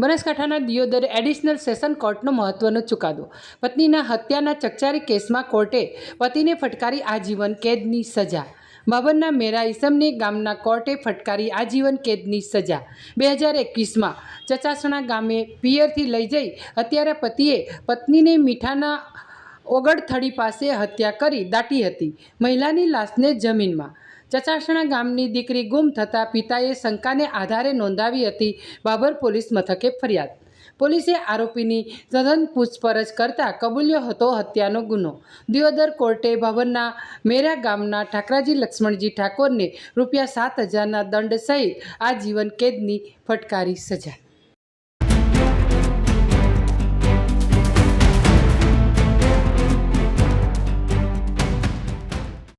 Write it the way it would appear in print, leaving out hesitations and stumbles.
બનાસકાંઠાના Deodar additional session કોર્ટનો મહત્વનો ચુકાદો। પત્નીના હત્યાના ચકચારી કેસમાં કોર્ટે પતિને ફટકારી આજીવન કેદની સજા। બાબરના મેરા ઈસમને ગામના કોર્ટે ફટકારી આજીવન કેદની સજા। 2021માં ચચાસણા ગામે પિયરથી લઈ જઈ હત્યારા પતિએ પત્નીને મીઠાના ઓગળથડી પાસે હત્યા કરી દાટી હતી। મહિલાની લાશને જમીનમાં। ચચાસણા ગામની દીકરી ગુમ થતાં પિતાએ શંકાને આધારે નોંધાવી હતી બાબર પોલીસ મથકે ફરિયાદ। પોલીસે આરોપીની સઘન પૂછપરછ કરતાં કબૂલ્યો હતો હત્યાનો ગુનો। દિયોદર કોર્ટે બાબરના મેરા ગામના ઠાકરાજી લક્ષ્મણજી ઠાકોરને રૂપિયા 7,000ના દંડ સહિત આજીવન કેદની ફટકારી સજા।